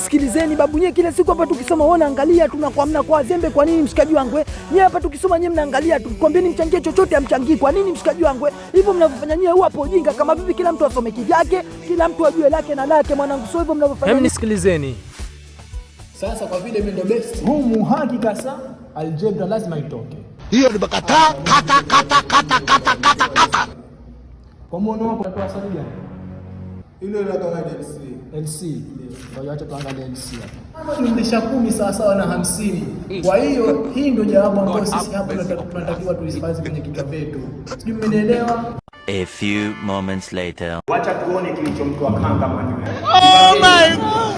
Sikilizeni babu, nyie kila siku hapa tukisoma wana angalia tunakuamna kwa zembe. Kwa nini mshikaji wangu? Nyie hapa tukisoma nyie mnaangalia tu. Kwambieni mchangie chochote amchangii. Kwa nini mshikaji wangu? Hivyo mnavyofanya nyie hapo ujinga kama vipi kila mtu asome kivyake, kila mtu ajue lake na lake mwanangu. Sio hivyo mnavyofanya. Hem, nisikilizeni. Sasa kwa vile mimi ndo best, humu hakika sa algebra lazima itoke. Hiyo ni kata. Kwa muono wako unatoa sababu gani? Ile la kawaida LC. LC. Kwa hiyo acha tuangalie LC hapa. Kama jumlisha 10 sawa sawa na 50. Kwa hiyo hii ndio jawabu ambayo sisi hapa tunatakiwa tuifazi kwenye kichwa chetu. Sijui mmenielewa? A few moments later. Wacha tuone kilichomtoa kanga mwalimu. Oh my God.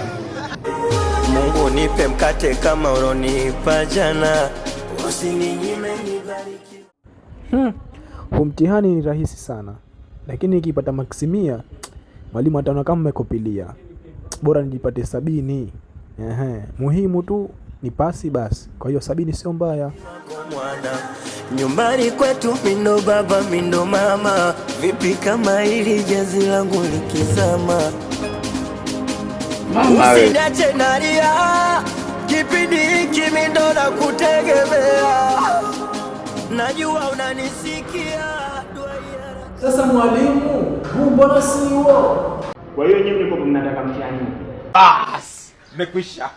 Mungu nipe mkate kama ulonipa jana. Usininyime nibariki. Mtihani ni rahisi sana. Lakini nikipata maksimia, mwalimu ataona kama umekopilia. Bora nijipate 70. Muhimu tu ni pasi basi. Kwa hiyo 70 sio mbaya. Nyumbani kwetu mindo baba mindo mama. Vipi kama hili jazi langu likizama? Usiniache nalia. Kipindi hiki mindo na kutegemea. Najua unanisikia. Sasa mwalimu, huu mbona si huo? Kwa hiyo nyinyi mlikuwa mnataka mtihani. Nimekwisha.